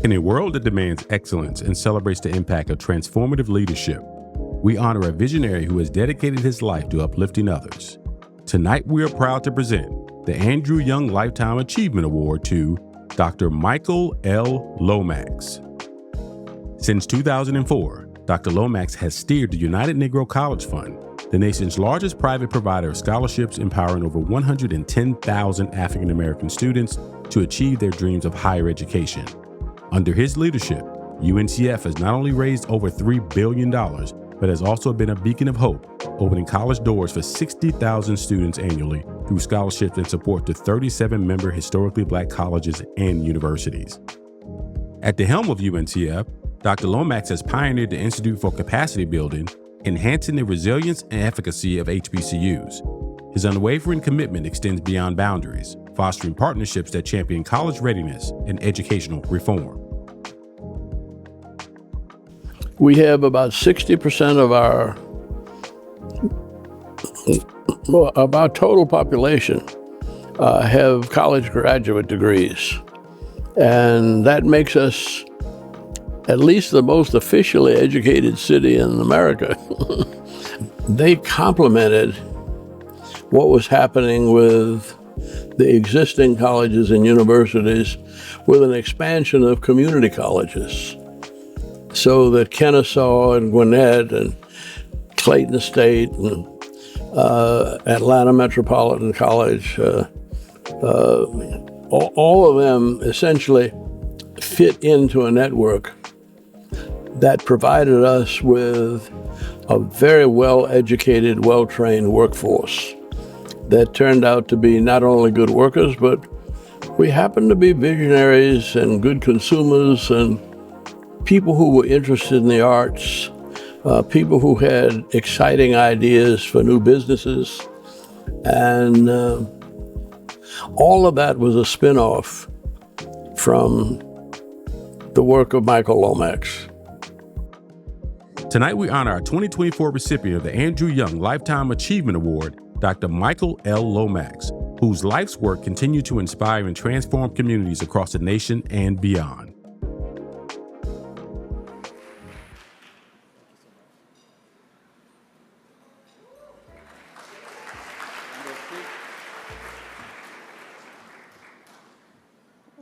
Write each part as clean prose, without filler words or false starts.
In a world that demands excellence and celebrates the impact of transformative leadership, we honor a visionary who has dedicated his life to uplifting others. Tonight, we are proud to present the Andrew Young Lifetime Achievement Award to Dr. Michael L. Lomax. Since 2004, Dr. Lomax has steered the United Negro College Fund, the nation's largest private provider of scholarships empowering over 110,000 African American students to achieve their dreams of higher education. Under his leadership, UNCF has not only raised over $3 billion, but has also been a beacon of hope, opening college doors for 60,000 students annually through scholarships and support to 37 member historically Black colleges and universities. At the helm of UNCF, Dr. Lomax has pioneered the Institute for Capacity Building, enhancing the resilience and efficacy of HBCUs. His unwavering commitment extends beyond boundaries, fostering partnerships that champion college readiness and educational reform. We have about 60% of our total population have college graduate degrees. And that makes us at least the most officially educated city in America. They complemented what was happening with the existing colleges and universities with an expansion of community colleges, so that Kennesaw and Gwinnett and Clayton State and Atlanta Metropolitan College, all of them essentially fit into a network that provided us with a very well-educated, well-trained workforce that turned out to be not only good workers, but we happened to be visionaries and good consumers and people who were interested in the arts, people who had exciting ideas for new businesses. And all of that was a spin-off from the work of Michael Lomax. Tonight, we honor our 2024 recipient of the Andrew Young Lifetime Achievement Award, Dr. Michael L. Lomax, whose life's work continued to inspire and transform communities across the nation and beyond.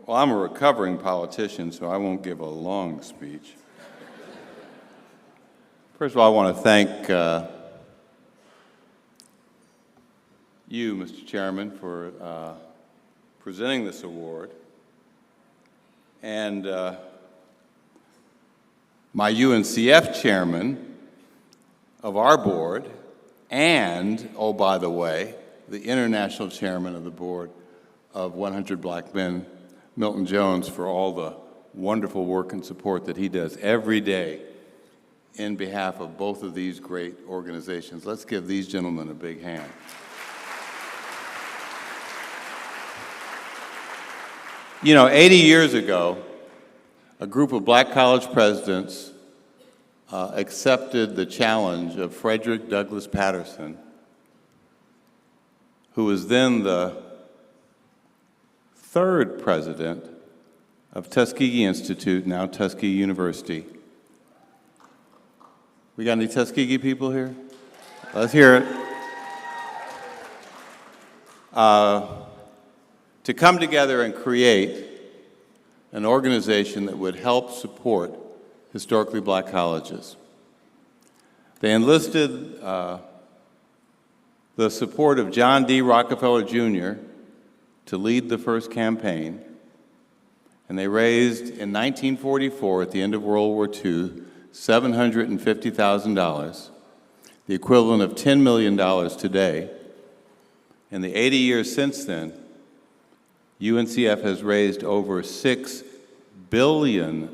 Well, I'm a recovering politician, so I won't give a long speech. First of all, I want to thank you, Mr. Chairman, for presenting this award, and my UNCF chairman of our board, and, oh, by the way, the international chairman of the board of 100 Black Men, Milton Jones, for all the wonderful work and support that he does every day in behalf of both of these great organizations. Let's give these gentlemen a big hand. You know, 80 years ago, a group of Black college presidents accepted the challenge of Frederick Douglass Patterson, who was then the third president of Tuskegee Institute, now Tuskegee University. We got any Tuskegee people here? Let's hear it. To come together and create an organization that would help support historically Black colleges. They enlisted the support of John D. Rockefeller Jr. to lead the first campaign, and they raised in 1944, at the end of World War II, $750,000, the equivalent of $10 million today. In the 80 years since then, UNCF has raised over $6 billion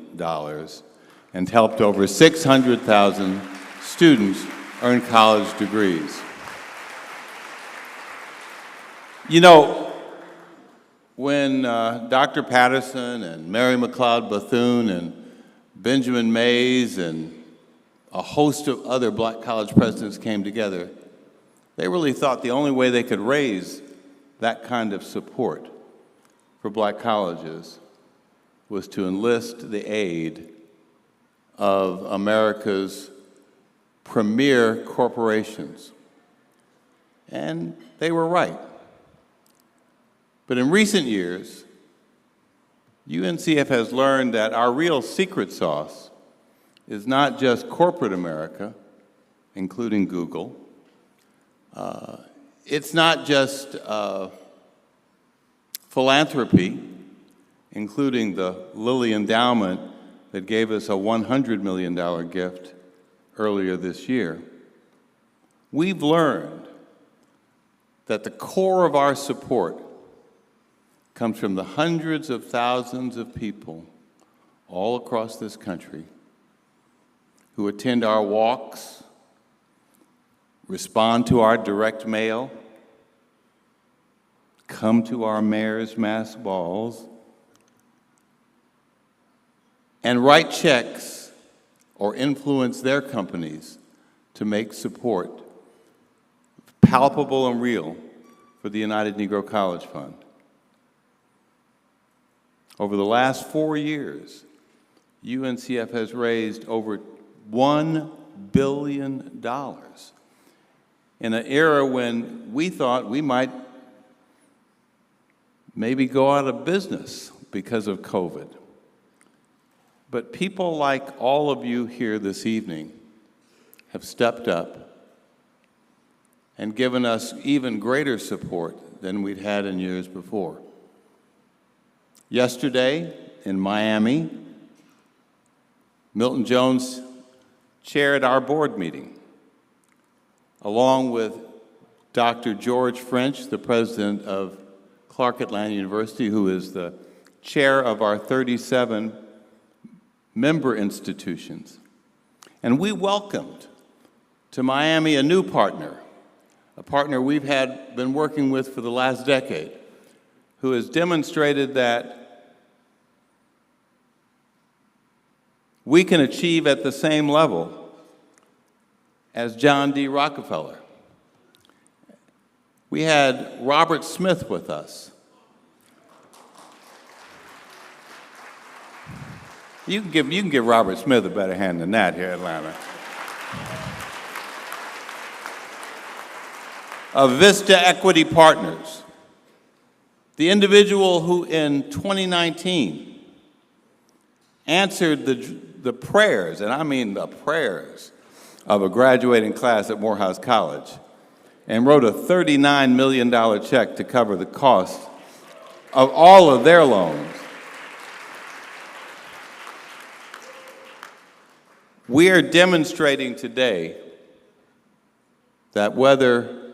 and helped over 600,000 students earn college degrees. You know, when Dr. Patterson and Mary McLeod Bethune and Benjamin Mays and a host of other Black college presidents came together, they really thought the only way they could raise that kind of support for Black colleges was to enlist the aid of America's premier corporations. And they were right. But in recent years, UNCF has learned that our real secret sauce is not just corporate America, including Google. It's not just philanthropy, including the Lilly Endowment that gave us a $100 million gift earlier this year. We've learned that the core of our support comes from the hundreds of thousands of people all across this country who attend our walks, respond to our direct mail, come to our mayor's mass balls, and write checks or influence their companies to make support palpable and real for the United Negro College Fund. Over the last 4 years, UNCF has raised over $1 billion in an era when we thought we might maybe go out of business because of COVID. But people like all of you here this evening have stepped up and given us even greater support than we'd had in years before. Yesterday in Miami, Milton Jones chaired our board meeting, along with Dr. George French, the president of Clark Atlanta University, who is the chair of our 37 member institutions. And we welcomed to Miami a new partner, a partner we've been working with for the last decade, who has demonstrated that we can achieve at the same level as John D. Rockefeller. We had Robert Smith with us. You can give Robert Smith a better hand than that here in Atlanta. Of Vista Equity Partners, the individual who in 2019 answered the prayers, and I mean the prayers, of a graduating class at Morehouse College, and wrote a $39 million check to cover the cost of all of their loans. We are demonstrating today that whether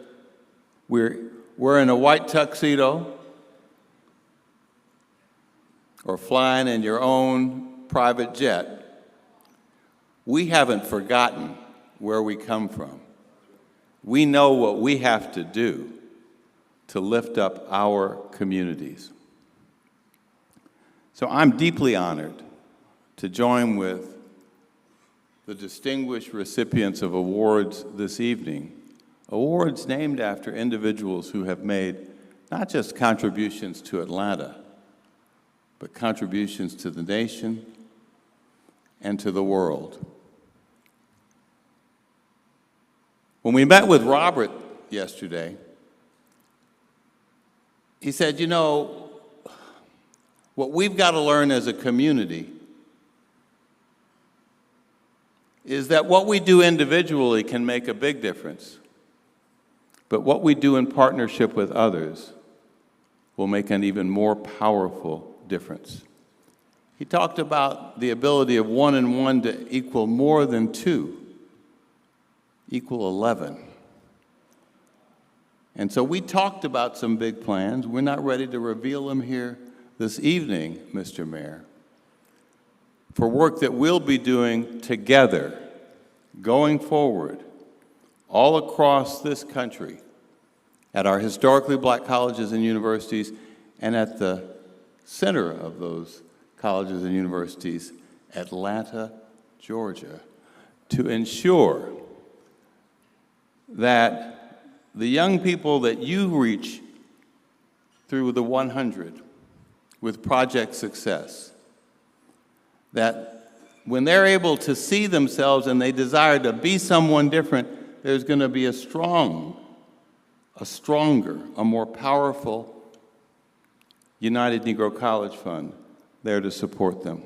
we're in a white tuxedo or flying in your own private jet, we haven't forgotten where we come from. We know what we have to do to lift up our communities. So I'm deeply honored to join with the distinguished recipients of awards this evening, awards named after individuals who have made not just contributions to Atlanta, but contributions to the nation and to the world. When we met with Robert yesterday, he said, you know, what we've got to learn as a community is that what we do individually can make a big difference, but what we do in partnership with others will make an even more powerful difference. He talked about the ability of 1 and 1 to equal more than 2, equal 11. And so we talked about some big plans. We're not ready to reveal them here this evening, Mr. Mayor, for work that we'll be doing together, going forward, all across this country, at our historically black colleges and universities, and at the center of those colleges and universities, Atlanta, Georgia, to ensure that the young people that you reach through the 100 with Project Success that when they're able to see themselves and they desire to be someone different, there's going to be a stronger, a more powerful United Negro College Fund there to support them.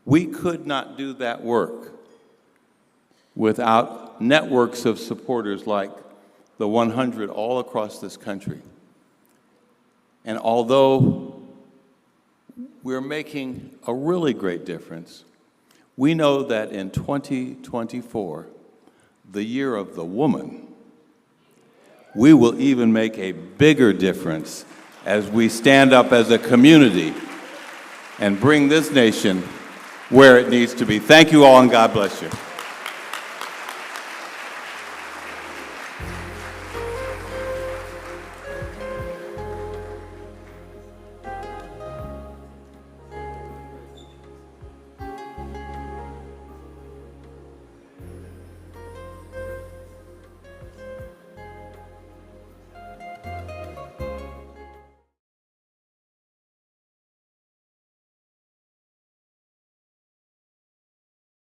We could not do that work without networks of supporters like the 100 all across this country. And although we're making a really great difference, we know that in 2024, the year of the woman, we will even make a bigger difference as we stand up as a community and bring this nation where it needs to be. Thank you all, and God bless you.